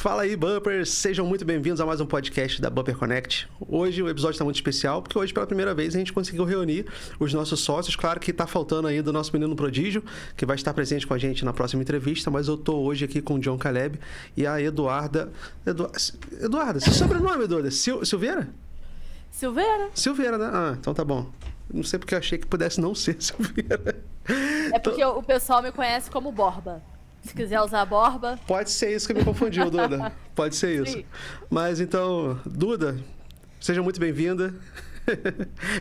Fala aí, Bumpers! Sejam muito bem-vindos a mais um podcast da Bumper Connect. Hoje o episódio está muito especial, porque hoje, pela primeira vez, a gente conseguiu reunir os nossos sócios. Claro que está faltando ainda o nosso menino prodígio, que vai estar presente com a gente na próxima entrevista, mas eu estou hoje aqui com o John Caleb e a Eduarda... Eduarda, seu sobrenome, Eduarda? Silveira? Silveira, né? Ah, então tá bom. Não sei porque eu achei que pudesse não ser Silveira. É porque o pessoal me conhece como Borba. Se quiser usar Borba... Pode ser isso que me confundiu, Duda. Pode ser isso. Sim. Mas então, Duda, seja muito bem-vinda.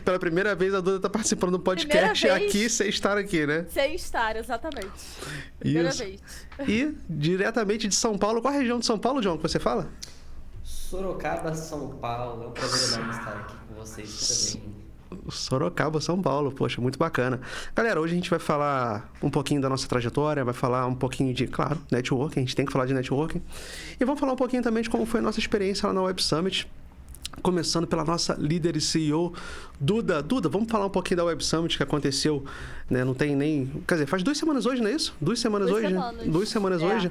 Pela primeira vez a Duda está participando do podcast aqui, sem estar aqui, né? Sem estar, exatamente. Primeira vez. E diretamente de São Paulo. Qual a região de São Paulo, John, que você fala? Sorocaba, São Paulo. É um prazer enorme estar aqui com vocês também. Sorocaba, São Paulo. Poxa, muito bacana. Galera, hoje a gente vai falar um pouquinho da nossa trajetória, vai falar um pouquinho de, claro, networking. A gente tem que falar de networking. E vamos falar um pouquinho também de como foi a nossa experiência lá na Web Summit. Começando pela nossa líder e CEO, Duda. Duda, vamos falar um pouquinho da Web Summit que aconteceu, né? Não tem nem... Quer dizer, faz 2 semanas hoje, não é isso? 2 semanas hoje? 2 semanas hoje.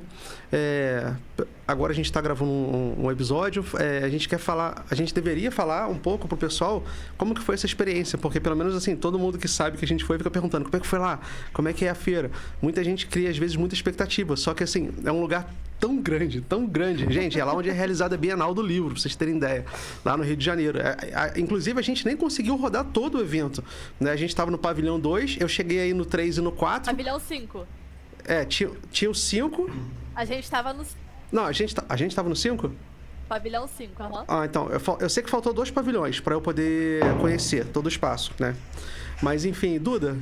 Agora a gente está gravando um episódio. A gente quer falar... A gente deveria falar um pouco pro pessoal como que foi essa experiência, porque pelo menos assim, todo mundo que sabe que a gente foi fica perguntando como é que foi lá, como é que é a feira. Muita gente cria, às vezes, muita expectativa, só que assim, é um lugar tão grande, tão grande. Gente, é lá onde é realizada a Bienal do Livro, pra vocês terem ideia. Lá no Rio de Janeiro. Inclusive, a gente nem conseguiu rodar todo o evento, né? A gente estava no pavilhão 2, eu cheguei aí no 3 e no 4. Pavilhão 5. Tinha o 5. A gente estava no... Não, a gente estava no 5? Pavilhão 5, aham. Ah, então, eu sei que faltou 2 pavilhões para eu poder conhecer todo o espaço, né? Mas, enfim, Duda,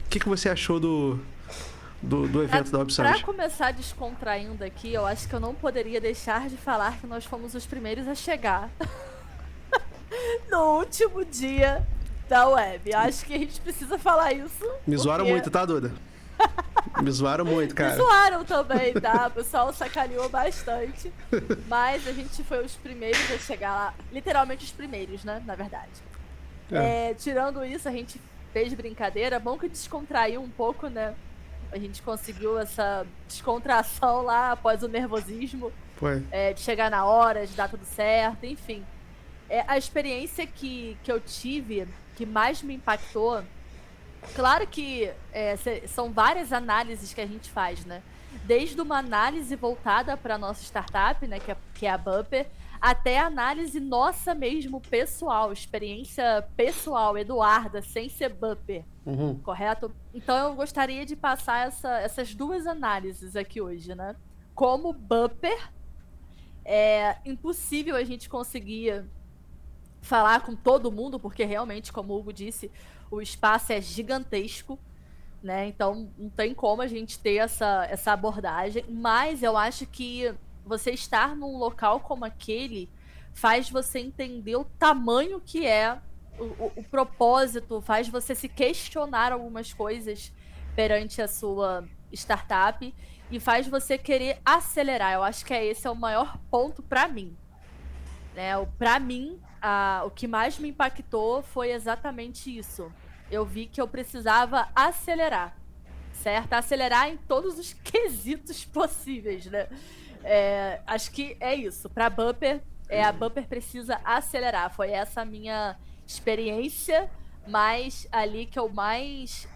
o que você achou do evento da Web Summit? Pra começar descontraindo aqui, eu acho que eu não poderia deixar de falar que nós fomos os primeiros a chegar no último dia da web. Acho que a gente precisa falar isso. Me zoaram muito, tá, Duda? Me zoaram muito, cara. Me zoaram também, tá? O pessoal sacaneou bastante. Mas a gente foi os primeiros a chegar lá. Literalmente os primeiros, né? Na verdade. Tirando isso, a gente fez brincadeira. Bom que descontraiu um pouco, né? A gente conseguiu essa descontração lá após o nervosismo. Foi. De chegar na hora, de dar tudo certo, enfim. A experiência que eu tive, que mais me impactou, claro que são várias análises que a gente faz, né? Desde uma análise voltada para a nossa startup, né, que é a Bumper, até a análise nossa mesmo, pessoal, experiência pessoal, Eduarda, sem ser Bumper, correto? Então eu gostaria de passar essas 2 análises aqui hoje, né? Como Bumper, é impossível a gente conseguir falar com todo mundo, porque realmente, como o Hugo disse, o espaço é gigantesco, né? Então não tem como a gente ter essa abordagem, mas eu acho que você estar num local como aquele faz você entender o tamanho que é o propósito, faz você se questionar algumas coisas perante a sua startup e faz você querer acelerar. Eu acho que esse é o maior ponto para mim, né? Para mim, o que mais me impactou foi exatamente isso. Eu vi que eu precisava acelerar, certo? Acelerar em todos os quesitos possíveis, né? Acho que é isso. Para a Bumper, a Bumper precisa acelerar. Foi essa a minha experiência, mas ali que eu mais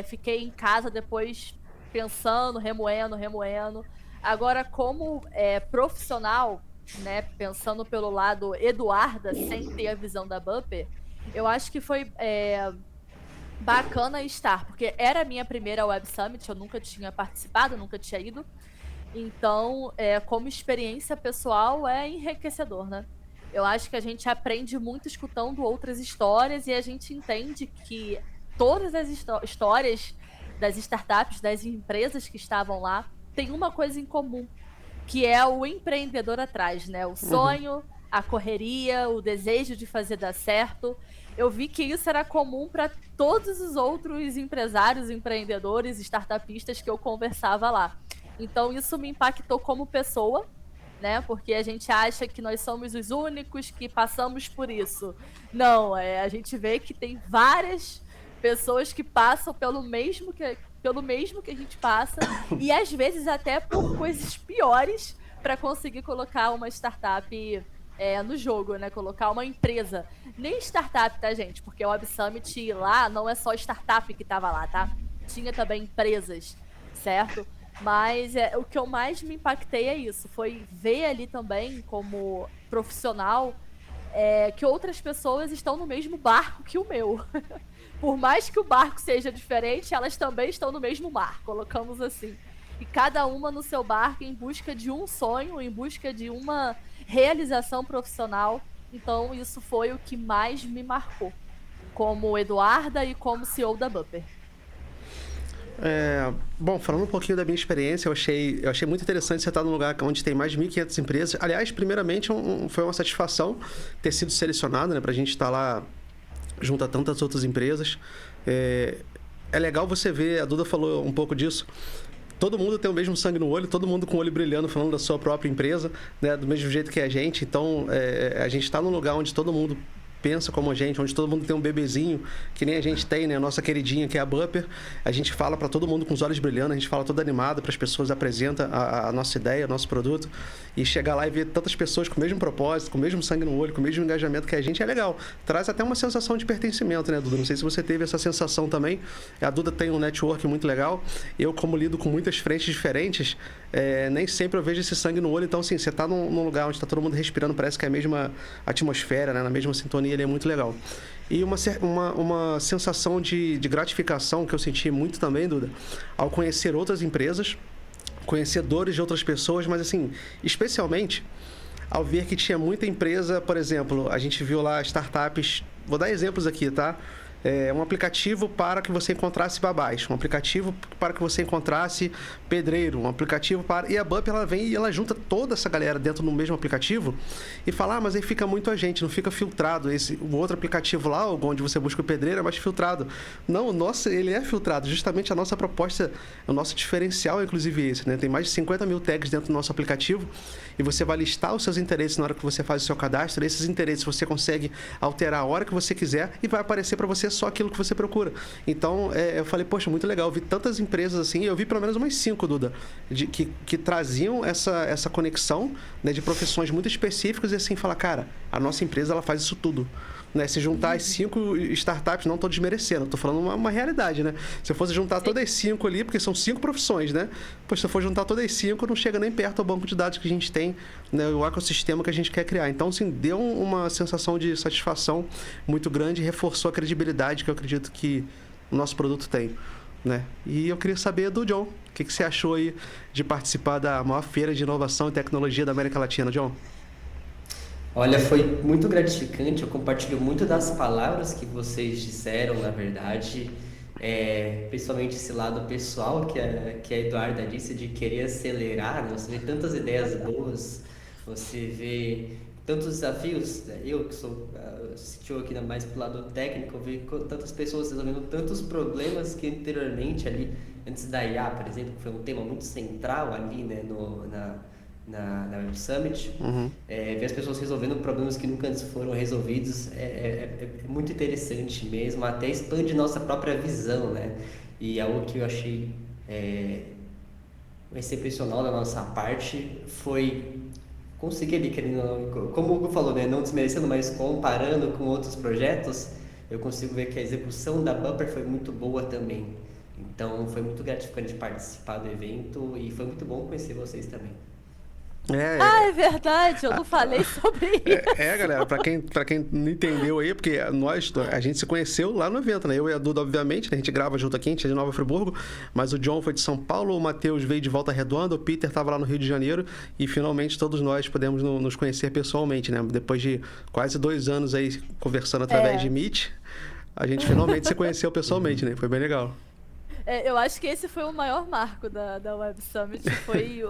fiquei em casa depois pensando, remoendo. Agora, como profissional, né, pensando pelo lado Eduarda, sem ter a visão da Bumper, eu acho que foi bacana estar, porque era a minha primeira Web Summit, eu nunca tinha participado, nunca tinha ido. Então, como experiência pessoal, é enriquecedor, né? Eu acho que a gente aprende muito escutando outras histórias e a gente entende que todas as histórias das startups, das empresas que estavam lá, têm uma coisa em comum, que é o empreendedor atrás, né? O sonho, a correria, o desejo de fazer dar certo. Eu vi que isso era comum para todos os outros empresários, empreendedores, startupistas que eu conversava lá. Então isso me impactou como pessoa, né? Porque a gente acha que nós somos os únicos que passamos por isso. Não, a gente vê que tem várias pessoas que passam pelo mesmo que a gente passa, e às vezes até por coisas piores, para conseguir colocar uma startup no jogo, né? Colocar uma empresa. Nem startup, tá, gente? Porque o Web Summit lá não é só startup que tava lá, tá? Tinha também empresas, certo? Mas o que eu mais me impactei é isso. Foi ver ali também, como profissional, que outras pessoas estão no mesmo barco que o meu. Por mais que o barco seja diferente, elas também estão no mesmo mar, colocamos assim. E cada uma no seu barco em busca de um sonho, em busca de uma realização profissional. Então, isso foi o que mais me marcou, como Eduarda e como CEO da Bupper. Bom, falando um pouquinho da minha experiência, eu achei muito interessante você estar num lugar onde tem mais de 1.500 empresas. Aliás, primeiramente, foi uma satisfação ter sido selecionado, né, para a gente estar lá junto a tantas outras empresas. É legal você ver, a Duda falou um pouco disso, todo mundo tem o mesmo sangue no olho, todo mundo com o olho brilhando, falando da sua própria empresa, né, do mesmo jeito que a gente. Então, a gente está num lugar onde todo mundo pensa como a gente, onde todo mundo tem um bebezinho, que nem a gente tem, né? A nossa queridinha, que é a Bupper. A gente fala para todo mundo com os olhos brilhando, a gente fala toda animada para as pessoas, apresenta a nossa ideia, o nosso produto. E chegar lá e ver tantas pessoas com o mesmo propósito, com o mesmo sangue no olho, com o mesmo engajamento que a gente, é legal. Traz até uma sensação de pertencimento, né, Duda? Não sei se você teve essa sensação também. A Duda tem um network muito legal. Eu, como lido com muitas frentes diferentes, nem sempre eu vejo esse sangue no olho. Então, assim, você está num lugar onde está todo mundo respirando, parece que é a mesma atmosfera, né? Na mesma sintonia, ele é muito legal. E uma sensação de gratificação que eu senti muito também, Duda, ao conhecer outras empresas, conhecedores de outras pessoas, mas assim, especialmente ao ver que tinha muita empresa, por exemplo, a gente viu lá startups, vou dar exemplos aqui, tá? Um aplicativo para que você encontrasse babás, um aplicativo para que você encontrasse pedreiro, um aplicativo para... E a Bupper, ela vem e ela junta toda essa galera dentro do mesmo aplicativo e fala, mas aí fica muito a gente, não fica filtrado. O outro aplicativo lá, onde você busca o pedreiro, é mais filtrado. Não, o nosso, ele é filtrado. Justamente a nossa proposta, o nosso diferencial é inclusive esse, né? Tem mais de 50 mil tags dentro do nosso aplicativo e você vai listar os seus interesses na hora que você faz o seu cadastro. Esses interesses você consegue alterar a hora que você quiser e vai aparecer para você só aquilo que você procura. Então, eu falei, poxa, muito legal. Eu vi tantas empresas assim, eu vi pelo menos umas 5, Duda, que traziam essa conexão, né, de profissões muito específicas e assim, falar, cara, a nossa empresa, ela faz isso tudo. Né? Se juntar as 5 startups, não estou desmerecendo, estou falando uma realidade, né? Se eu fosse juntar todas as 5 ali, porque são 5 profissões, né? Pois se eu for juntar todas as 5, não chega nem perto ao banco de dados que a gente tem, né? O ecossistema que a gente quer criar. Então, assim, deu uma sensação de satisfação muito grande e reforçou a credibilidade que eu acredito que o nosso produto tem, né? E eu queria saber do John, o que você achou aí de participar da maior feira de inovação e tecnologia da América Latina, John? Olha, foi muito gratificante, eu compartilho muito das palavras que vocês disseram, na verdade, principalmente esse lado pessoal que a Eduarda disse, de querer acelerar, né? Você vê tantas ideias boas, você vê tantos desafios, né? Eu que sou CTO aqui mais pro lado técnico, eu vi tantas pessoas resolvendo tantos problemas que anteriormente ali, antes da IA, por exemplo, que foi um tema muito central ali, né, na Web Summit, ver as pessoas resolvendo problemas que nunca antes foram resolvidos é muito interessante mesmo, até expande nossa própria visão, né? E algo que eu achei excepcional da nossa parte foi conseguir ali, como o Hugo falou, né? Não desmerecendo, mas comparando com outros projetos, eu consigo ver que a execução da Bupper foi muito boa também. Então foi muito gratificante participar do evento e foi muito bom conhecer vocês também. É verdade, eu não falei sobre isso. Galera, pra quem não entendeu aí, porque a gente se conheceu lá no evento, né? Eu e a Duda, obviamente, né? A gente grava junto aqui, a gente é de Nova Friburgo, mas o John foi de São Paulo, o Matheus veio de Volta Redonda, o Peter estava lá no Rio de Janeiro e finalmente todos nós podemos nos conhecer pessoalmente, né? Depois de quase 2 anos aí conversando através de Meet, a gente finalmente se conheceu pessoalmente, né? Foi bem legal. Eu acho que esse foi o maior marco da Web Summit, foi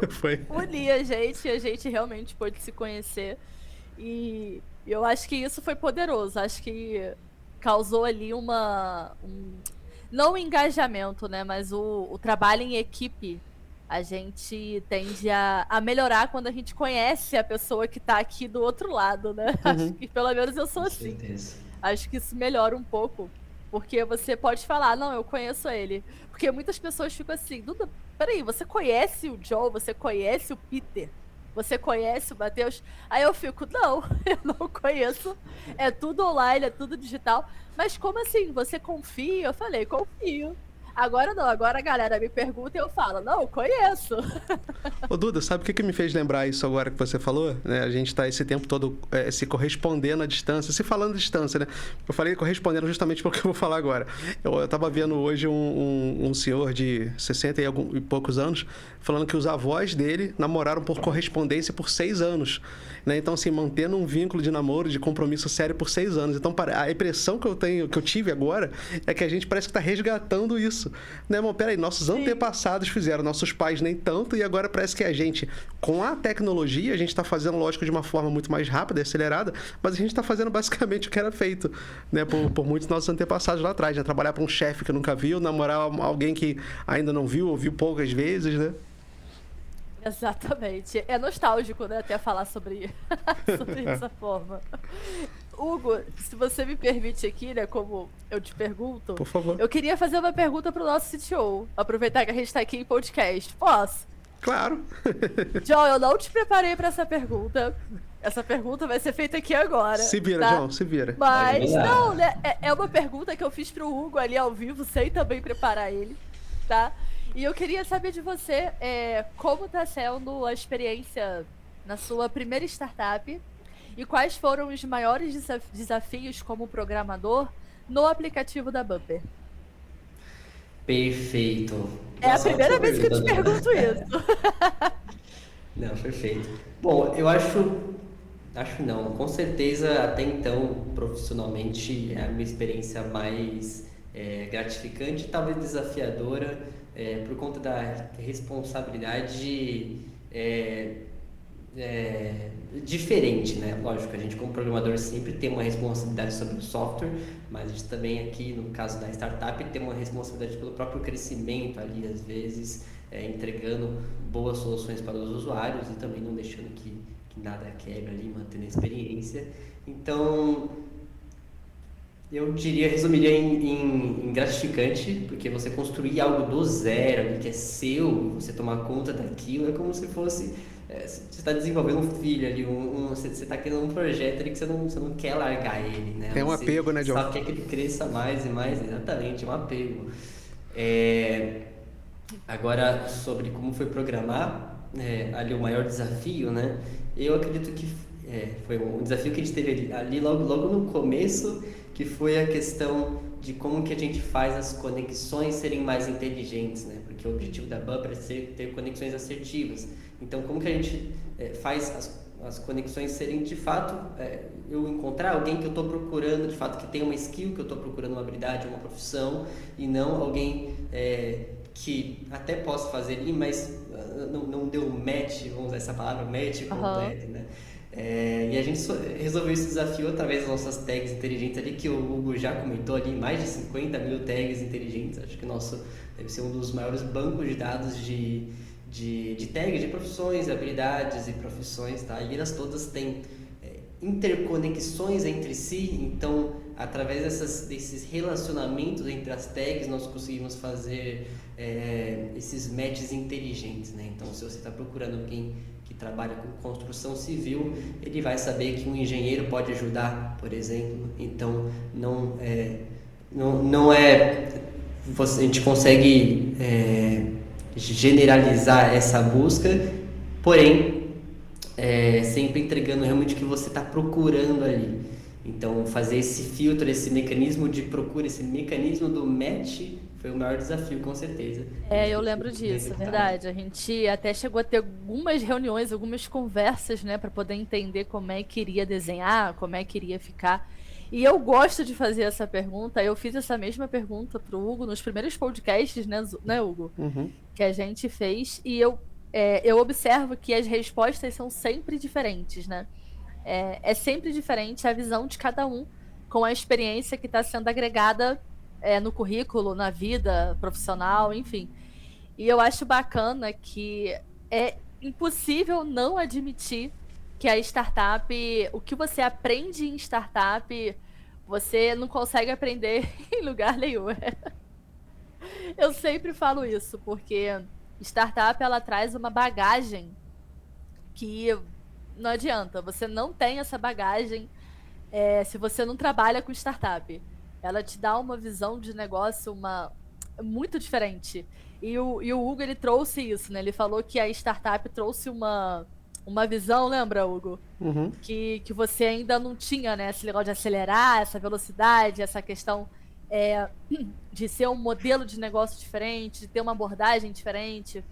unir a gente realmente pôde se conhecer. E eu acho que isso foi poderoso, acho que causou ali não um engajamento, né, mas o trabalho em equipe. A gente tende a melhorar quando a gente conhece a pessoa que está aqui do outro lado, né? Acho que pelo menos eu sou assim. Acho que isso melhora um pouco. Porque você pode falar, não, eu conheço ele. Porque muitas pessoas ficam assim, Duda, peraí, você conhece o Joe, você conhece o Peter, você conhece o Matheus? Aí eu fico, não, eu não conheço. É tudo online, é tudo digital. Mas como assim? Você confia? Eu falei, confio. Agora não, agora a galera me pergunta e eu falo, não, conheço. Ô, Duda, sabe o que me fez lembrar isso agora que você falou? Né? A gente está esse tempo todo se correspondendo à distância, se falando à distância, né? Eu falei correspondendo justamente pelo que eu vou falar agora. Eu estava vendo hoje um senhor de 60 e poucos anos falando que os avós dele namoraram por correspondência por 6 anos. Né? Então, assim, mantendo um vínculo de namoro, de compromisso sério por 6 anos. Então, a impressão que eu tive agora é que a gente parece que está resgatando isso. Né, irmão? Peraí, nossos antepassados fizeram, nossos pais nem tanto, e agora parece que a gente, com a tecnologia, a gente está fazendo, lógico, de uma forma muito mais rápida e acelerada, mas a gente está fazendo basicamente o que era feito, né, por muitos nossos antepassados lá atrás, né? Trabalhar para um chefe que nunca viu, namorar alguém que ainda não viu, ou viu poucas vezes, né? Exatamente. É nostálgico, né, até falar sobre essa forma. Hugo, se você me permite aqui, né, como eu te pergunto, por favor. Eu queria fazer uma pergunta pro nosso CTO. Aproveitar que a gente tá aqui em podcast. Posso? Claro. John, eu não te preparei para essa pergunta. Essa pergunta vai ser feita aqui agora. Se vira, tá? John, se vira. Mas, não, né, é uma pergunta que eu fiz pro Hugo ali ao vivo, sem também preparar ele, tá? E eu queria saber de você como tá sendo a experiência na sua primeira startup e quais foram os maiores desafios como programador no aplicativo da Bumper. Perfeito. É a primeira vez que eu te pergunto isso. Não, perfeito. Bom, eu acho não, com certeza até então, profissionalmente, é a minha experiência mais gratificante, talvez desafiadora, por conta da responsabilidade diferente, né? Lógico, a gente como programador sempre tem uma responsabilidade sobre o software, mas a gente também aqui, no caso da startup, tem uma responsabilidade pelo próprio crescimento ali, às vezes, entregando boas soluções para os usuários e também não deixando que nada quebre ali, mantendo a experiência. Então, eu resumiria em gratificante, porque você construir algo do zero ali, que é seu, você tomar conta daquilo, é como se fosse... você está desenvolvendo um filho ali, você está criando um projeto ali que você não quer largar ele, né? É um apego, né, John? Só quer que ele cresça mais e mais, exatamente, é um apego. Agora, sobre como foi programar, ali o maior desafio, né? Eu acredito que foi um desafio que a gente teve ali logo no começo, que foi a questão de como que a gente faz as conexões serem mais inteligentes, né? Porque o objetivo da Bumper é ter conexões assertivas. Então, como que a gente faz as conexões serem, de fato, eu encontrar alguém que eu estou procurando, de fato, que tem uma skill, que eu estou procurando uma habilidade, uma profissão, e não alguém que até possa fazer ali, mas não deu match, vamos usar essa palavra, match completo, né? E a gente resolveu esse desafio através das nossas tags inteligentes ali, que o Hugo já comentou ali, mais de 50 mil tags inteligentes. Acho que o nosso deve ser um dos maiores bancos de dados de tags, de profissões, habilidades e profissões, tá? E elas todas têm interconexões entre si, então através desses relacionamentos entre as tags nós conseguimos fazer esses matches inteligentes, né? Então, se você está procurando alguém que trabalha com construção civil, ele vai saber que um engenheiro pode ajudar, por exemplo. Então, a gente consegue generalizar essa busca, porém sempre entregando realmente o que você está procurando ali. Então, fazer esse filtro, esse mecanismo de procura, esse mecanismo do match foi o maior desafio, com certeza. Eu lembro disso, verdade. A gente até chegou a ter algumas reuniões, algumas conversas, né, para poder entender como é que iria desenhar, como é que iria ficar. E eu gosto de fazer essa pergunta. Eu fiz essa mesma pergunta pro Hugo nos primeiros podcasts, né, Hugo? Uhum. Que a gente fez. E eu observo que as respostas são sempre diferentes, né? É sempre diferente a visão de cada um com a experiência que está sendo agregada no currículo, na vida profissional, enfim. E eu acho bacana que é impossível não admitir que a startup, o que você aprende em startup, você não consegue aprender em lugar nenhum. Eu sempre falo isso, porque startup ela traz uma bagagem que não adianta, você não tem essa bagagem se você não trabalha com startup. Ela te dá uma visão de negócio muito diferente. E o Hugo, ele trouxe isso, né? Ele falou que a startup trouxe uma visão, lembra, Hugo? Uhum. Que você ainda não tinha, né? Esse negócio de acelerar, essa velocidade, essa questão de ser um modelo de negócio diferente, de ter uma abordagem diferente.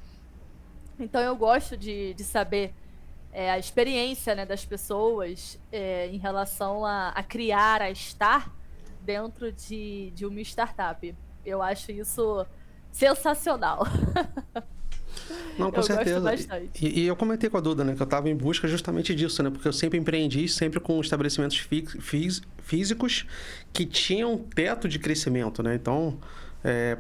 Então eu gosto de saber a experiência, né, das pessoas em relação a criar, a estar dentro de uma startup. Eu acho isso sensacional. Não, com eu certeza. gosto bastante. E eu comentei com a Duda, né, que eu estava em busca justamente disso, né, porque eu sempre empreendi, sempre com estabelecimentos físicos que tinham teto de crescimento, né, então,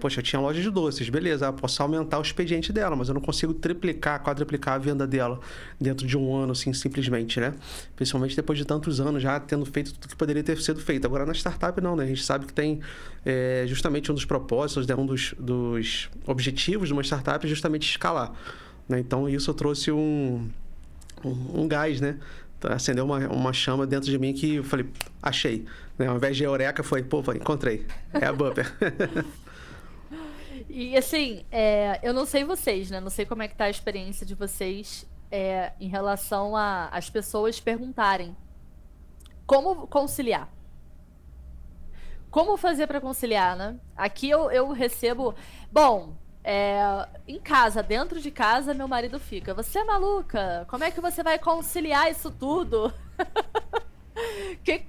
poxa, eu tinha loja de doces, beleza, posso aumentar o expediente dela, mas eu não consigo triplicar, quadruplicar a venda dela dentro de um ano, assim, simplesmente, né, principalmente depois de tantos anos já tendo feito tudo que poderia ter sido feito. Agora, na startup, não, né, a gente sabe que tem justamente um dos propósitos, né, um dos objetivos de uma startup é justamente escalar, né, então isso trouxe um gás, né, acendeu uma chama dentro de mim que eu falei, achei, né, ao invés de eureka, foi, pô, encontrei, é a Bumper. E assim, eu não sei vocês, né? Não sei como é que tá a experiência de vocês em relação às pessoas perguntarem como conciliar. Como fazer para conciliar, né? Aqui eu recebo... Bom, em casa, dentro de casa, meu marido fica, você é maluca? Como é que você vai conciliar isso tudo?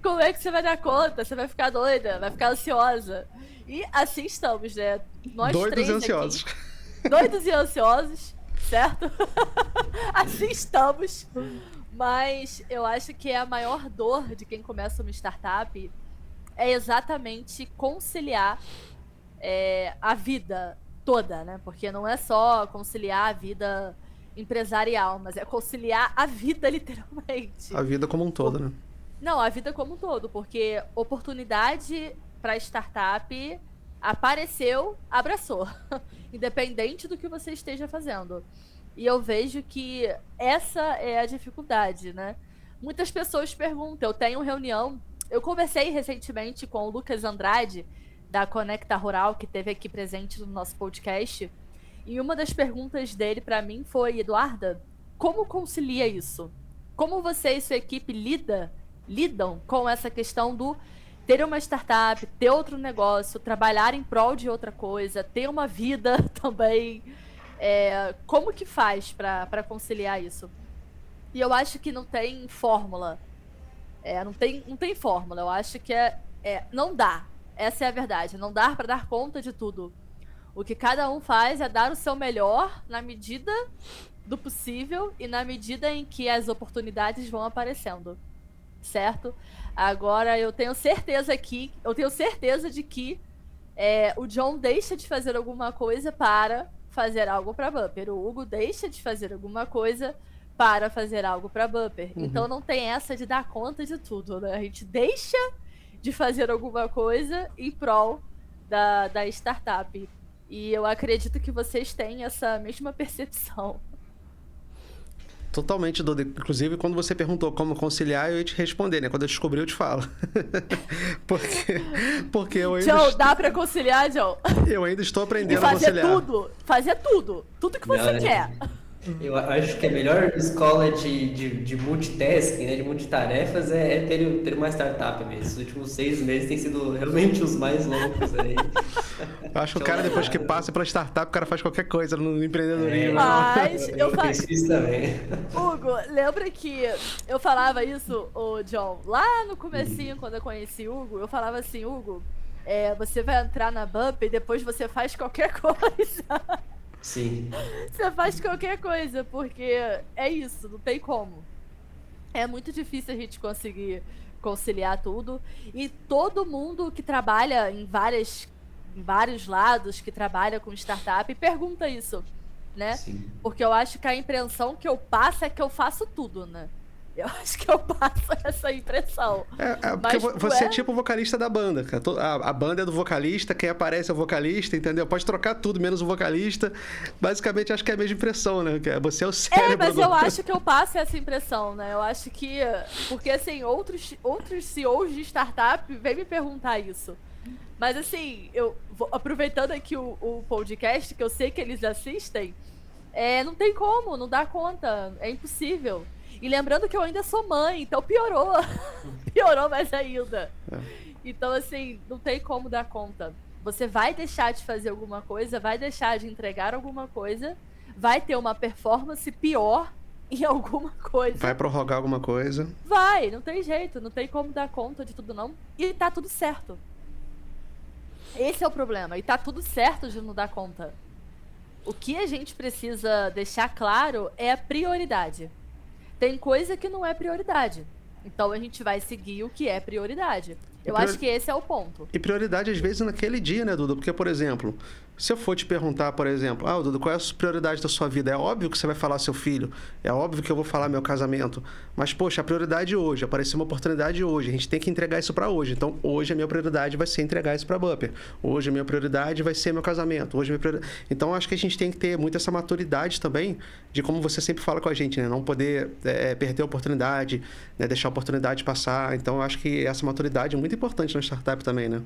Como é que você vai dar conta? Você vai ficar doida, vai ficar ansiosa. E assim estamos, né? Nós doidos três e ansiosos. Aqui, doidos e ansiosos, certo? Assim estamos. Mas eu acho que a maior dor de quem começa uma startup é exatamente conciliar a vida toda, né? Porque não é só conciliar a vida empresarial, mas é conciliar a vida literalmente. A vida como um todo, né? Não, a vida como um todo, porque oportunidade para startup apareceu, abraçou, independente do que você esteja fazendo. E eu vejo que essa é a dificuldade, né? Muitas pessoas perguntam, eu tenho reunião, eu conversei recentemente com o Lucas Andrade, da Conecta Rural, que esteve aqui presente no nosso podcast, e uma das perguntas dele para mim foi, Eduarda, como concilia isso? Como você e sua equipe lidam com essa questão do ter uma startup, ter outro negócio, trabalhar em prol de outra coisa, ter uma vida também. Como que faz para conciliar isso? E eu acho que não tem fórmula. Não tem fórmula. Eu acho que não dá. Essa é a verdade. Não dá para dar conta de tudo. O que cada um faz é dar o seu melhor na medida do possível e na medida em que as oportunidades vão aparecendo. Certo? Agora, eu tenho certeza de que o John deixa de fazer alguma coisa para fazer algo para Bumper. O Hugo deixa de fazer alguma coisa para fazer algo para Bumper. Uhum. Então, não tem essa de dar conta de tudo, né? A gente deixa de fazer alguma coisa em prol da startup. E eu acredito que vocês têm essa mesma percepção. Totalmente, Duda. Inclusive, quando você perguntou como conciliar, eu ia te responder, né? Quando eu descobrir, eu te falo. porque eu ainda... John, dá pra conciliar, John? Eu ainda estou aprendendo a conciliar. Fazer tudo que você quer. Eu acho que a melhor escola de multitasking, né, de multitarefas, é ter uma startup mesmo. Os últimos 6 meses têm sido realmente os mais longos aí. Eu acho que o cara, depois que passa pela startup, o cara faz qualquer coisa no empreendedorismo. Mas eu faço isso também. Hugo, lembra que eu falava isso, John, lá no comecinho, quando eu conheci o Hugo, eu falava assim, Hugo, você vai entrar na Bump e depois você faz qualquer coisa. Sim. Você faz qualquer coisa, porque é isso, não tem como. É muito difícil a gente conseguir conciliar tudo. E todo mundo que trabalha em vários lados, que trabalha com startup, pergunta isso, né? Sim. Porque eu acho que a impressão que eu passo é que eu faço tudo, né? Eu acho que eu passo essa impressão. Porque Mas você é tipo o vocalista da banda, cara. A banda é do vocalista, quem aparece é o vocalista, entendeu? Pode trocar tudo, menos o vocalista. Basicamente, acho que é a mesma impressão, né? Você é o cérebro. Mas eu acho que eu passo essa impressão, né? Eu acho que... Porque, assim, outros CEOs de startup vêm me perguntar isso. Mas, assim, aproveitando aqui o podcast, que eu sei que eles assistem, não tem como, não dá conta. É impossível. E lembrando que eu ainda sou mãe, então piorou. Piorou mais ainda. Então, assim, não tem como dar conta. Você vai deixar de fazer alguma coisa, vai deixar de entregar alguma coisa, vai ter uma performance pior em alguma coisa. Vai prorrogar alguma coisa. Vai, não tem jeito, não tem como dar conta de tudo não. E tá tudo certo. Esse é o problema. E tá tudo certo de não dar conta. O que a gente precisa deixar claro é a prioridade. Tem coisa que não é prioridade. Então a gente vai seguir o que é prioridade. Eu acho que esse é o ponto. E prioridade, às vezes, naquele dia, né, Duda? Porque, por exemplo, se eu for te perguntar, por exemplo, Duda, qual é a prioridade da sua vida? É óbvio que você vai falar seu filho, é óbvio que eu vou falar meu casamento, mas, poxa, a prioridade hoje, apareceu uma oportunidade hoje, a gente tem que entregar isso para hoje. Então, hoje a minha prioridade vai ser entregar isso para Bupper. Hoje a minha prioridade vai ser meu casamento. Então, acho que a gente tem que ter muito essa maturidade também, de como você sempre fala com a gente, né? Não poder perder a oportunidade, né? Deixar a oportunidade passar. Então, acho que essa maturidade é muito importante na startup também, né?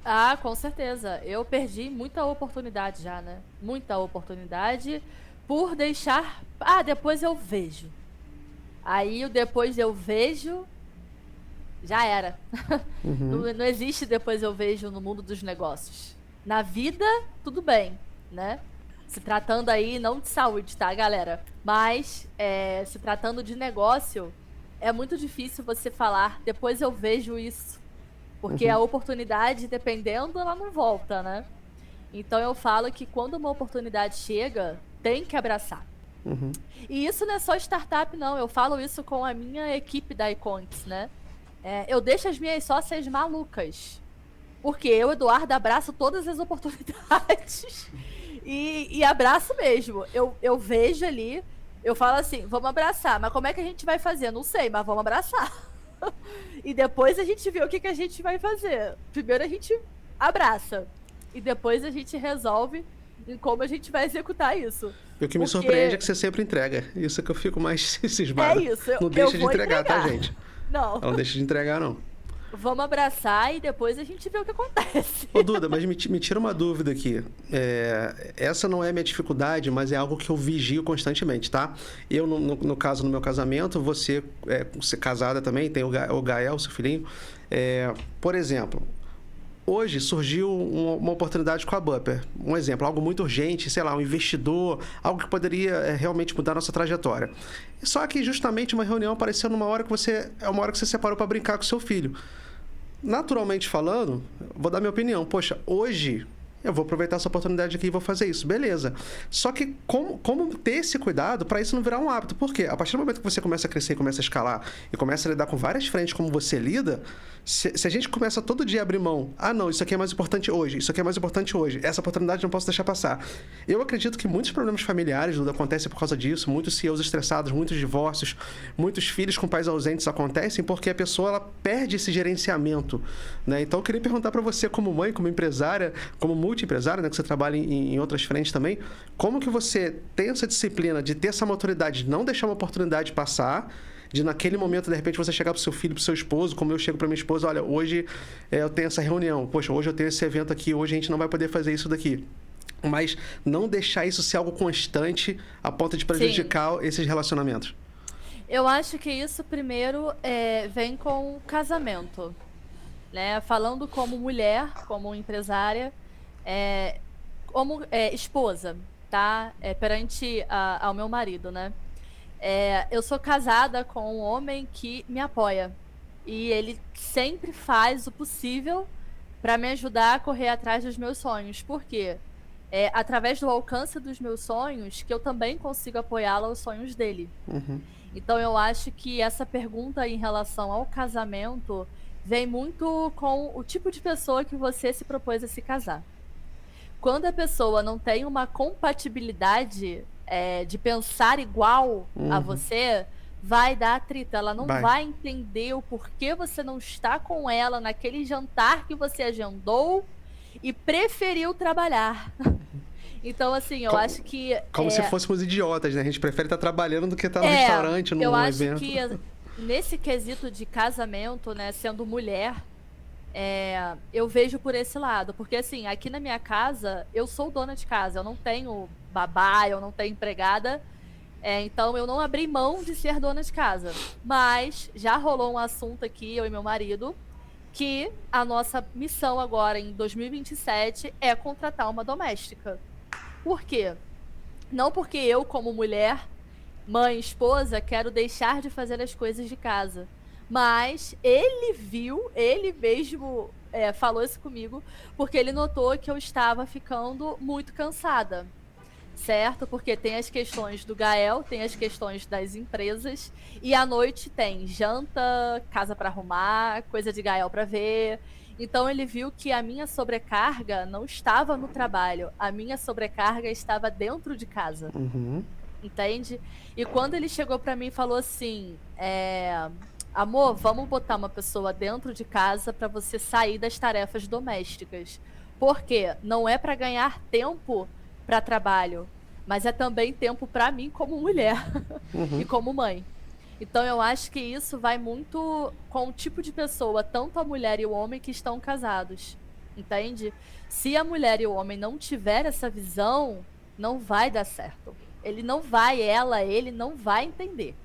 Ah, com certeza. Eu perdi muita oportunidade já, né? Muita oportunidade por deixar... depois eu vejo. Aí o depois eu vejo... Já era. Não existe depois eu vejo no mundo dos negócios. Na vida, tudo bem, né? Se tratando aí, não de saúde, tá, galera? Mas, se tratando de negócio, é muito difícil você falar, depois eu vejo isso. Porque a oportunidade, dependendo, ela não volta, né? Então eu falo que quando uma oportunidade chega, tem que abraçar. E isso não é só startup, não. Eu falo isso com a minha equipe da Iconics, né? Eu deixo as minhas sócias malucas. Porque eu, Eduardo, abraço todas as oportunidades. E abraço mesmo. Eu vejo ali, eu falo assim, vamos abraçar. Mas como é que a gente vai fazer? Não sei, mas vamos abraçar. E depois a gente vê o que a gente vai fazer. Primeiro a gente abraça. E depois a gente resolve em como a gente vai executar isso. E o que me surpreende é que você sempre entrega. Isso é que eu fico mais cismado. É isso. Não deixa de entregar, tá, gente? Não deixa de entregar, não. Vamos abraçar e depois a gente vê o que acontece. Ô, Duda, mas me tira uma dúvida aqui. Essa não é minha dificuldade, mas é algo que eu vigio constantemente, tá? Eu, no caso, no meu casamento, você casada também, tem o Gael, seu filhinho. Por exemplo, hoje surgiu uma oportunidade com a Bupper. Um exemplo, algo muito urgente, sei lá, um investidor, algo que poderia realmente mudar a nossa trajetória. Só que justamente uma reunião apareceu numa hora que você separou para brincar com seu filho. Naturalmente falando, vou dar minha opinião. Poxa, hoje eu vou aproveitar essa oportunidade aqui e vou fazer isso. Beleza. Só que como ter esse cuidado para isso não virar um hábito? Por quê? A partir do momento que você começa a crescer, começa a escalar e começa a lidar com várias frentes como você lida, se a gente começa todo dia a abrir mão, não, isso aqui é mais importante hoje, isso aqui é mais importante hoje, essa oportunidade não posso deixar passar. Eu acredito que muitos problemas familiares, Duda, acontecem por causa disso, muitos CEOs estressados, muitos divórcios, muitos filhos com pais ausentes acontecem porque a pessoa ela perde esse gerenciamento, né? Então eu queria perguntar para você, como mãe, como empresária, como multiempresária, né, que você trabalha em outras frentes também, como que você tem essa disciplina de ter essa maturidade, de não deixar uma oportunidade passar, de naquele momento, de repente, você chegar pro seu filho, pro seu esposo, como eu chego pra minha esposa, olha, hoje eu tenho essa reunião, poxa, hoje eu tenho esse evento aqui, hoje a gente não vai poder fazer isso daqui. Mas não deixar isso ser algo constante a ponto de prejudicar esses relacionamentos. Eu acho que isso primeiro vem com o casamento, né? Falando como mulher, como empresária, como esposa, tá? Perante ao meu marido, né? Eu sou casada com um homem que me apoia. E ele sempre faz o possível para me ajudar a correr atrás dos meus sonhos. Por quê? Através do alcance dos meus sonhos que eu também consigo apoiá-lo aos sonhos dele. Então eu acho que essa pergunta em relação ao casamento vem muito com o tipo de pessoa que você se propôs a se casar. Quando a pessoa não tem uma compatibilidade de pensar igual a você, vai dar atrito. Ela não Vai. vai entender o porquê você não está com ela naquele jantar que você agendou e preferiu trabalhar. Então, assim, eu acho que... Como se fôssemos idiotas, né? A gente prefere estar trabalhando do que estar no restaurante, num eu acho evento. que nesse quesito de casamento, né, sendo mulher, eu vejo por esse lado. Porque, assim, aqui na minha casa, eu sou dona de casa. Eu não tenho babá, eu não tenho empregada. Então, eu não abri mão de ser dona de casa. Mas já rolou um assunto aqui, eu e meu marido, que a nossa missão agora, em 2027, é contratar uma doméstica. Por quê? Não porque eu, como mulher, mãe, esposa, quero deixar de fazer as coisas de casa. Mas ele mesmo falou isso comigo, porque ele notou que eu estava ficando muito cansada. Certo? Porque tem as questões do Gael, tem as questões das empresas, e à noite tem janta, casa para arrumar, coisa de Gael para ver. Então ele viu que a minha sobrecarga não estava no trabalho, a minha sobrecarga estava dentro de casa. Uhum. Entende? E quando ele chegou para mim e falou assim, amor, vamos botar uma pessoa dentro de casa para você sair das tarefas domésticas. Por quê? Não é para ganhar tempo para trabalho, mas é também tempo para mim como mulher e como mãe. Então eu acho que isso vai muito com o tipo de pessoa, tanto a mulher e o homem que estão casados, entende? Se a mulher e o homem não tiver essa visão, não vai dar certo. Ele não vai, ele não vai entender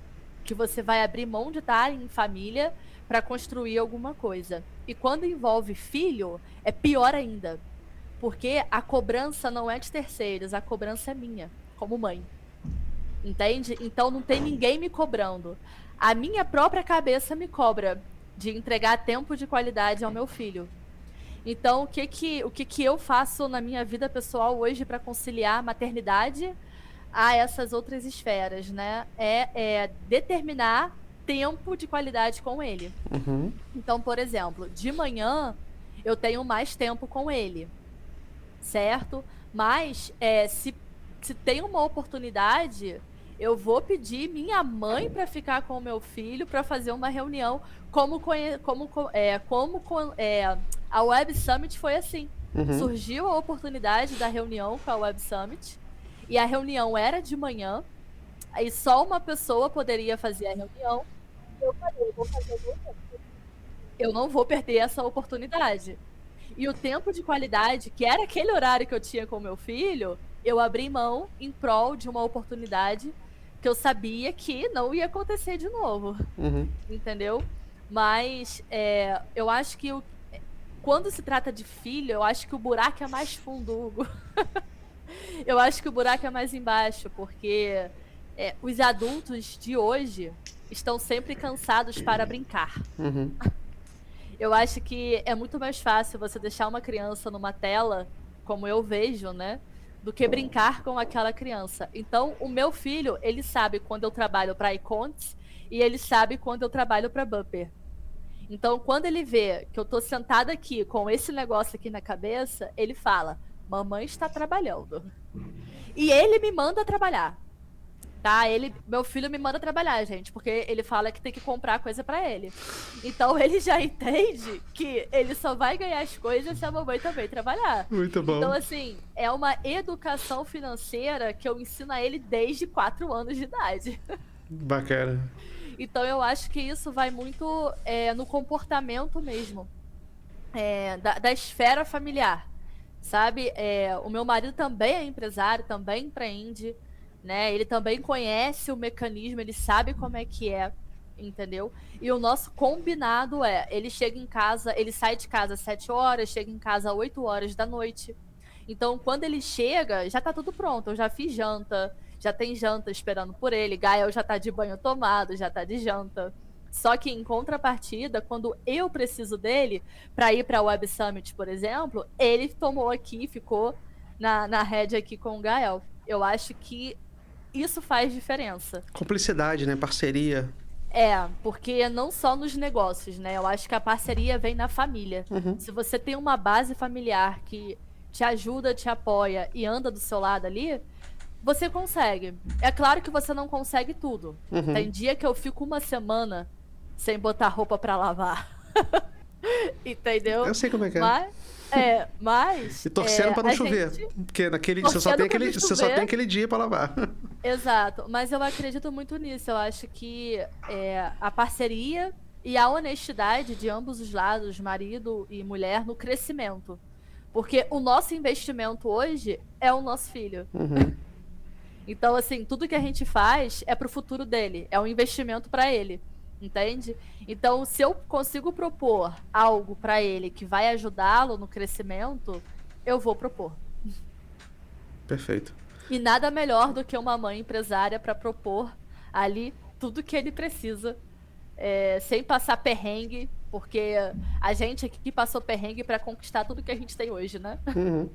que você vai abrir mão de estar em família para construir alguma coisa. E quando envolve filho, é pior ainda. Porque a cobrança não é de terceiros, a cobrança é minha, como mãe. Entende? Então não tem ninguém me cobrando. A minha própria cabeça me cobra de entregar tempo de qualidade ao meu filho. Então, o que eu faço na minha vida pessoal hoje para conciliar a maternidade a essas outras esferas, né? É determinar tempo de qualidade com ele. Uhum. Então, por exemplo, de manhã eu tenho mais tempo com ele. Certo? Mas se tem uma oportunidade, eu vou pedir minha mãe para ficar com o meu filho para fazer uma reunião, a Web Summit foi assim. Uhum. Surgiu a oportunidade da reunião com a Web Summit e a reunião era de manhã, aí só uma pessoa poderia fazer a reunião. Eu falei, eu vou fazer eu não vou perder essa oportunidade. E o tempo de qualidade, que era aquele horário que eu tinha com o meu filho, eu abri mão em prol de uma oportunidade que eu sabia que não ia acontecer de novo. Uhum. Entendeu? Mas eu acho que quando se trata de filho, eu acho que o buraco é mais fundo, Hugo. Eu acho que o buraco é mais embaixo, porque os adultos de hoje estão sempre cansados para brincar. Uhum. Eu acho que é muito mais fácil você deixar uma criança numa tela, como eu vejo, né? Do que brincar com aquela criança. Então, o meu filho, ele sabe quando eu trabalho para iConts e ele sabe quando eu trabalho para Bumper. Então, quando ele vê que eu tô sentada aqui com esse negócio aqui na cabeça, ele fala, mamãe está trabalhando. E ele me manda trabalhar. Tá? Meu filho me manda trabalhar, gente, porque ele fala que tem que comprar coisa pra ele. Então ele já entende que ele só vai ganhar as coisas se a mamãe também trabalhar. Muito bom. Então, assim, é uma educação financeira que eu ensino a ele desde 4 anos de idade. Bacana. Então eu acho que isso vai muito no comportamento mesmo, da esfera familiar, sabe? O meu marido também é empresário, também empreende, né? Ele também conhece o mecanismo, ele sabe como é que é, entendeu? E o nosso combinado ele chega em casa, ele sai de casa às 7 horas, chega em casa às 8 horas da noite. Então, quando ele chega, já tá tudo pronto, eu já fiz janta, já tem janta esperando por ele, Gael já tá de banho tomado, já tá de janta. Só que em contrapartida, quando eu preciso dele para ir para a Web Summit, por exemplo, ele tomou aqui, ficou na rédea aqui com o Gael. Eu acho que isso faz diferença. Cumplicidade, né? Parceria. Porque não só nos negócios, né? Eu acho que a parceria vem na família. Uhum. Se você tem uma base familiar que te ajuda, te apoia e anda do seu lado ali, Você consegue. É claro que você não consegue tudo. Uhum. Tem dia que eu fico uma semana sem botar roupa pra lavar. Entendeu? Eu sei como é que é. Mas E torcendo pra não a chover. gente- Porque você só Torcendo tem pra não você só chover. tem aquele dia pra lavar. Exato, mas eu acredito muito nisso. Eu acho que a parceria e a honestidade de ambos os lados, marido e mulher, no crescimento. Porque o nosso investimento hoje é o nosso filho. Uhum. Então, assim, tudo que a gente faz é pro futuro dele, é um investimento pra ele, entende? Então, se eu consigo propor algo pra ele que vai ajudá-lo no crescimento, eu vou propor. Perfeito. E nada melhor do que uma mãe empresária pra propor ali tudo que ele precisa, sem passar perrengue, porque a gente aqui passou perrengue pra conquistar tudo que a gente tem hoje, né? Uhum.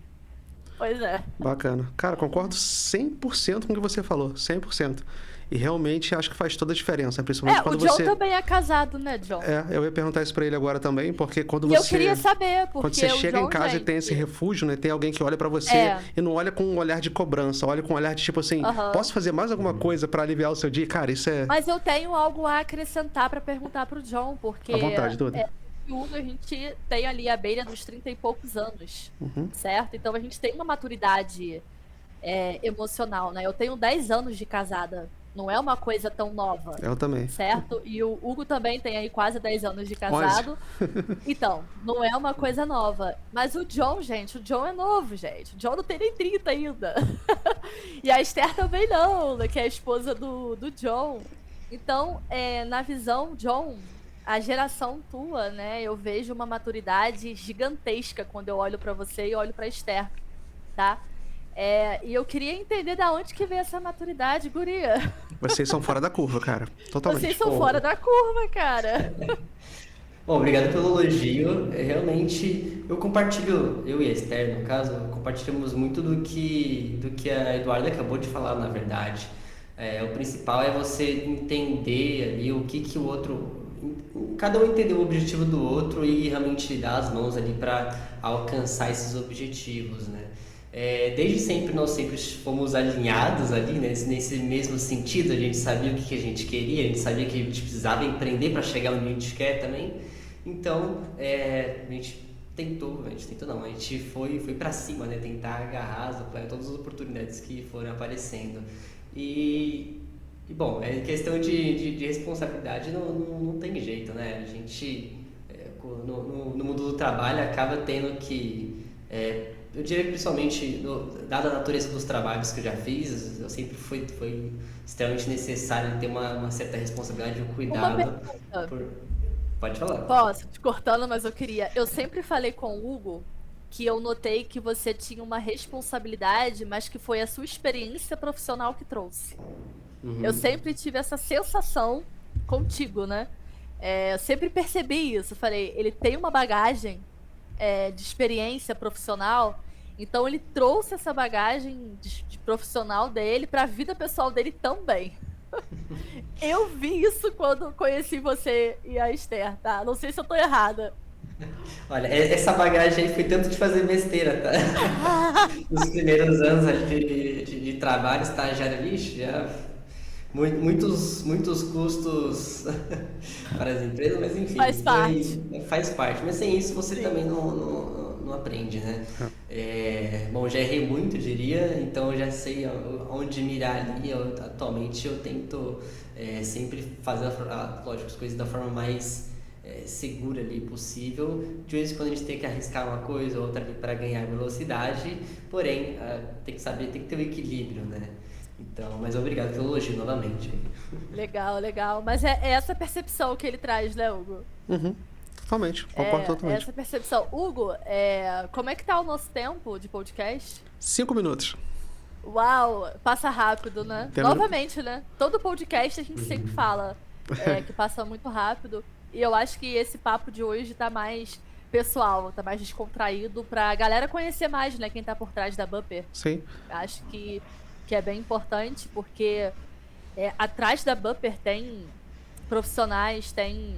Pois é. Bacana. Cara, concordo 100% com o que você falou. 100%. E realmente acho que faz toda a diferença, principalmente O quando John você... também é casado, né, John? Eu ia perguntar isso pra ele agora também, porque quando E eu você... queria saber, porque Quando você o chega John, em casa e gente, tem esse refúgio, né? Tem alguém que olha pra você e não olha com um olhar de cobrança, olha com um olhar de tipo assim, Aham. posso fazer mais alguma coisa pra aliviar o seu dia? Cara, isso é... Mas eu tenho algo a acrescentar pra perguntar pro John, porque À vontade, Duda. o Hugo, a gente tem ali a beira dos 30 e poucos anos, Uhum. certo? Então a gente tem uma maturidade emocional, né? Eu tenho 10 anos de casada, não é uma coisa tão nova, Eu também. certo? E o Hugo também tem aí quase 10 anos de casado. Então, não é uma coisa nova. Mas o John, gente, o John é novo, gente. O John não tem nem 30 ainda. E a Esther também não, né, que é a esposa do John. Então, na visão, John, a geração tua, né, eu vejo uma maturidade gigantesca quando eu olho pra você e olho pra Esther, tá? E eu queria entender da onde que veio essa maturidade, guria. Vocês são fora da curva, cara. Totalmente. Vocês são fora da curva, cara. Bom, obrigado pelo elogio. Realmente, eu compartilho, eu e a Esther, no caso, compartilhamos muito do que a Eduarda acabou de falar, na verdade. O principal é você entender ali o que o outro... Cada um entender o objetivo do outro e realmente dar as mãos ali para alcançar esses objetivos, né? Desde sempre nós sempre fomos alinhados ali, né? Nesse mesmo sentido, a gente sabia o que a gente queria, a gente sabia que a gente precisava empreender para chegar onde a gente quer também. Então, a gente foi para cima, né? Tentar agarrar todas as oportunidades que foram aparecendo. Bom, questão de responsabilidade não tem jeito, né? A gente, no mundo do trabalho, acaba tendo que... eu diria que principalmente, dada a natureza dos trabalhos que eu já fiz, eu sempre foi extremamente necessário ter uma certa responsabilidade e um cuidado. Pode falar. Posso, te cortando, mas eu queria. Eu sempre falei com o Hugo que eu notei que você tinha uma responsabilidade, mas que foi a sua experiência profissional que trouxe. Uhum. Eu sempre tive essa sensação contigo, né? Eu sempre percebi isso. Falei, ele tem uma bagagem de experiência profissional, então ele trouxe essa bagagem de profissional dele para a vida pessoal dele também. Eu vi isso quando conheci você e a Esther, tá? Não sei se eu tô errada. Olha, essa bagagem aí foi tanto de fazer besteira, tá? Nos primeiros anos de trabalho, estagiário, lixo, já muitos custos para as empresas, mas enfim. Faz parte. Mas sem isso você também não aprende, né? Bom, já errei muito, diria, então eu já sei onde mirar ali. Atualmente eu tento sempre fazer, lógico, as coisas da forma mais segura ali possível. De vez em quando a gente tem que arriscar uma coisa ou outra ali para ganhar velocidade, porém tem que ter um equilíbrio, né? Então, mas obrigado pelo elogio novamente. Legal. Mas é essa percepção que ele traz, né, Hugo? Uhum. Totalmente, concordo totalmente. Essa percepção. Hugo, como é que tá o nosso tempo de podcast? 5 minutos. Uau, passa rápido, né? Novamente, né? Todo podcast a gente sempre fala que passa muito rápido. E eu acho que esse papo de hoje tá mais pessoal, tá mais descontraído pra galera conhecer mais, né, quem tá por trás da Bupper. Sim. Acho que é bem importante, porque atrás da Bupper tem profissionais, tem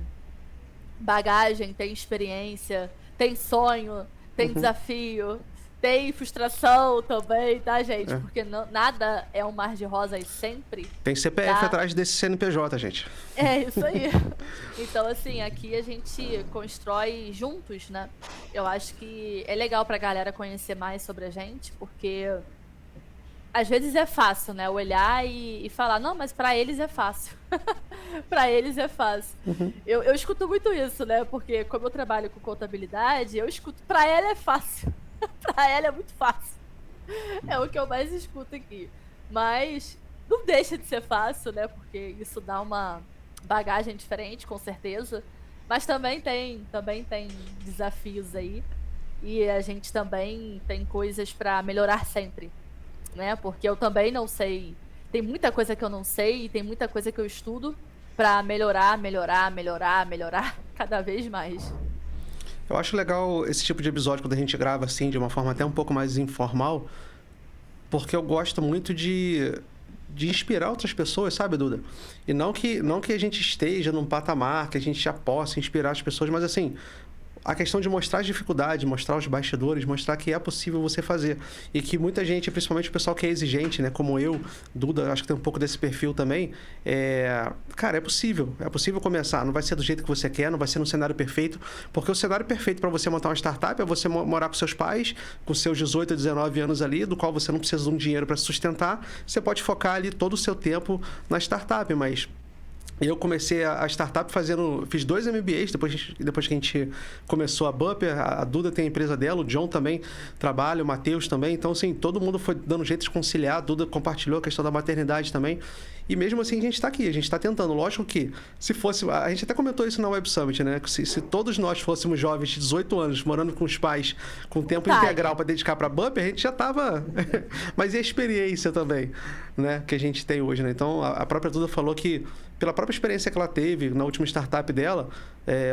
bagagem, tem experiência, tem sonho, tem desafio, Tem frustração também, tá, gente? Porque nada é um mar de rosas sempre. Tem CPF atrás desse CNPJ, gente. É, isso aí. Então, assim, aqui a gente constrói juntos, né? Eu acho que é legal pra galera conhecer mais sobre a gente, porque às vezes é fácil, né? Olhar e falar, não, mas pra eles é fácil. Pra eles é fácil. Eu escuto muito isso, né? Porque como eu trabalho com contabilidade, eu escuto, pra ela é fácil. Pra ela é muito fácil. É o que eu mais escuto aqui. Mas não deixa de ser fácil, né? Porque isso dá uma bagagem diferente, com certeza. Mas também tem desafios aí. E a gente também tem coisas pra melhorar sempre, né? Porque eu também não sei. Tem muita coisa que eu não sei e tem muita coisa que eu estudo pra melhorar cada vez mais. Eu acho legal esse tipo de episódio quando a gente grava assim, de uma forma até um pouco mais informal, porque eu gosto muito de inspirar outras pessoas, sabe, Duda? E não que a gente esteja num patamar que a gente já possa inspirar as pessoas, mas assim, a questão de mostrar as dificuldades, mostrar os bastidores, mostrar que é possível você fazer. E que muita gente, principalmente o pessoal que é exigente, né? Como eu, Duda, acho que tem um pouco desse perfil também. Cara, é possível. É possível começar. Não vai ser do jeito que você quer, não vai ser no cenário perfeito. Porque o cenário perfeito para você montar uma startup é você morar com seus pais, com seus 18, 19 anos ali, do qual você não precisa de um dinheiro para se sustentar. Você pode focar ali todo o seu tempo na startup, mas eu comecei a startup fiz 2 MBAs depois que a gente começou a Bupper. A Duda tem a empresa dela, o John também trabalha, o Matheus também. Então, assim, todo mundo foi dando jeito de conciliar. A Duda compartilhou a questão da maternidade também. E mesmo assim, a gente está aqui, a gente está tentando. Lógico que, se fosse... A gente até comentou isso na Web Summit, né? Se todos nós fôssemos jovens de 18 anos, morando com os pais, com tempo integral para dedicar para a Bupper, a gente já estava... Mas e a experiência também, né? Que a gente tem hoje, né? Então, a própria Duda falou que, pela própria experiência que ela teve na última startup dela,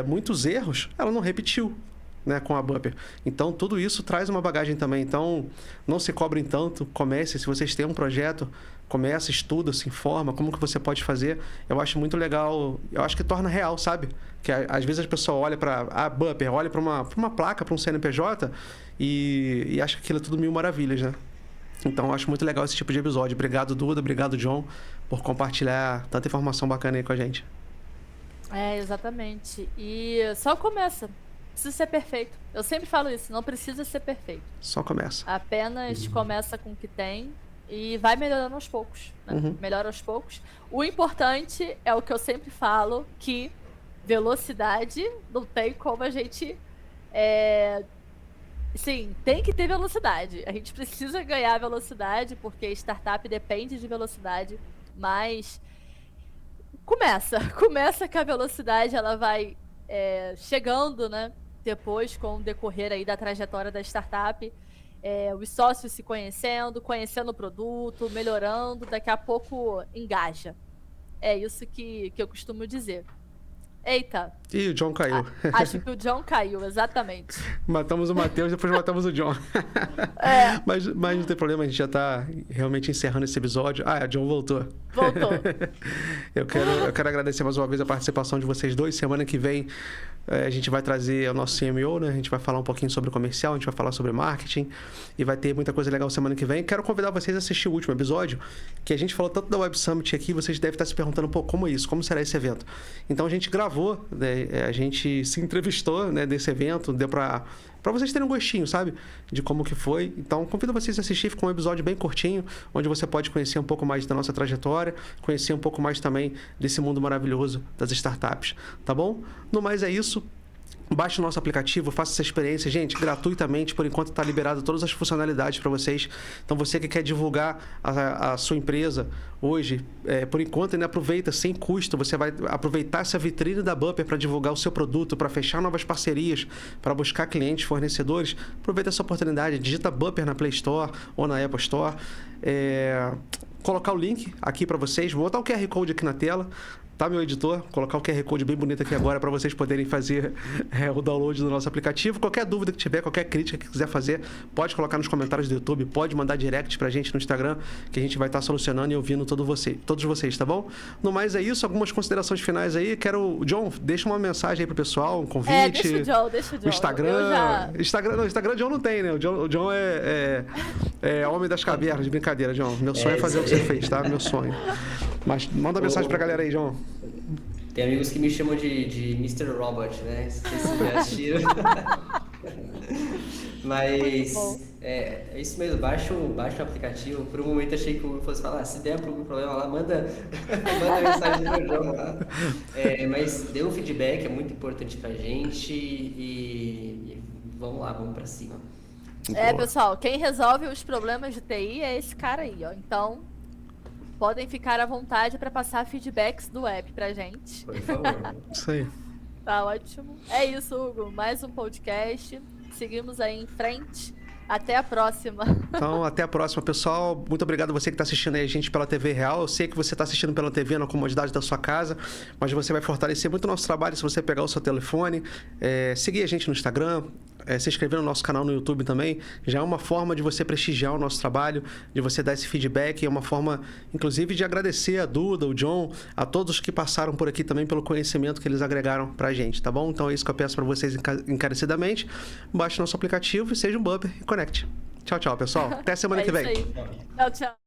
muitos erros ela não repetiu, né, com a Bupper. Então, tudo isso traz uma bagagem também. Então, não se cobrem tanto, comece. Se vocês têm um projeto, começa, estuda, se informa, como que você pode fazer. Eu acho muito legal, eu acho que torna real, sabe? Que às vezes as pessoas olham para a Bupper, olham para uma placa, para um CNPJ e acha que aquilo é tudo mil maravilhas, né? Então, eu acho muito legal esse tipo de episódio. Obrigado, Duda. Obrigado, John, por compartilhar tanta informação bacana aí com a gente. Exatamente. E só começa. Não precisa ser perfeito. Eu sempre falo isso, não precisa ser perfeito. Só começa. Apenas começa com o que tem e vai melhorando aos poucos, né? Melhora aos poucos. O importante é o que eu sempre falo, que velocidade não tem como a gente... Sim, tem que ter velocidade. A gente precisa ganhar velocidade, porque startup depende de velocidade, mas começa que a velocidade ela vai chegando, né? Depois, com o decorrer aí da trajetória da startup, os sócios se conhecendo o produto, melhorando, daqui a pouco engaja. É isso que eu costumo dizer. Eita. Ih, o John caiu. Acho que o John caiu, exatamente. Matamos o Matheus, depois matamos o John. Mas não tem problema, a gente já está realmente encerrando esse episódio. O John voltou. Voltou. Eu quero agradecer mais uma vez a participação de vocês dois. Semana que vem a gente vai trazer o nosso CMO, né? A gente vai falar um pouquinho sobre comercial, a gente vai falar sobre marketing e vai ter muita coisa legal semana que vem. Quero convidar vocês a assistir o último episódio, que a gente falou tanto da Web Summit aqui, vocês devem estar se perguntando, como é isso? Como será esse evento? Então a gente gravou, né? A gente se entrevistou, né, desse evento, deu para vocês terem um gostinho, sabe? De como que foi. Então, convido vocês a assistir, ficou um episódio bem curtinho, onde você pode conhecer um pouco mais da nossa trajetória, conhecer um pouco mais também desse mundo maravilhoso das startups, tá bom? No mais é isso. Baixe o nosso aplicativo, faça essa experiência, gente, gratuitamente, por enquanto está liberado todas as funcionalidades para vocês. Então, você que quer divulgar a sua empresa hoje, por enquanto, ainda aproveita sem custo. Você vai aproveitar essa vitrine da Bupper para divulgar o seu produto, para fechar novas parcerias, para buscar clientes, fornecedores. Aproveita essa oportunidade, digita Bupper na Play Store ou na Apple Store. Colocar o link aqui para vocês, vou botar o QR Code aqui na tela. tá, meu editor? Vou colocar o QR Code bem bonito aqui agora para vocês poderem fazer o download do nosso aplicativo. Qualquer dúvida que tiver, qualquer crítica que quiser fazer, pode colocar nos comentários do YouTube, pode mandar direct pra gente no Instagram, que a gente vai estar solucionando e ouvindo todos vocês, tá bom? No mais é isso, algumas considerações finais aí. John, deixa uma mensagem aí pro pessoal, um convite. Deixa o John. Instagram. Instagram John não tem, né? O John é homem das cavernas, de brincadeira, John. Meu sonho é fazer o que você fez, tá? Meu sonho. Mas manda mensagem pra galera aí, John. Tem amigos que me chamam de Mr. Robot, né? Se vocês já assistiram. Mas é isso mesmo, baixa o aplicativo. Por um momento achei que eu fosse falar, se der algum problema lá, manda mensagem pro João lá. Mas dê um feedback, é muito importante pra gente e vamos lá, vamos pra cima. Boa. Pessoal, quem resolve os problemas de TI é esse cara aí, ó. Então, podem ficar à vontade para passar feedbacks do app pra gente. Por favor. Isso aí. Tá ótimo. É isso, Hugo. Mais um podcast. Seguimos aí em frente. Até a próxima. Então, até a próxima, pessoal. Muito obrigado a você que está assistindo aí a gente pela TV Real. Eu sei que você está assistindo pela TV na comodidade da sua casa, mas você vai fortalecer muito o nosso trabalho se você pegar o seu telefone, seguir a gente no Instagram, se inscrever no nosso canal no YouTube também. Já é uma forma de você prestigiar o nosso trabalho, de você dar esse feedback. É uma forma, inclusive, de agradecer a Duda, o John, a todos que passaram por aqui também pelo conhecimento que eles agregaram pra gente, tá bom? Então é isso que eu peço para vocês encarecidamente. Baixe nosso aplicativo e seja um bumper e conecte. Tchau, pessoal. Até semana que vem. Isso aí. Tchau.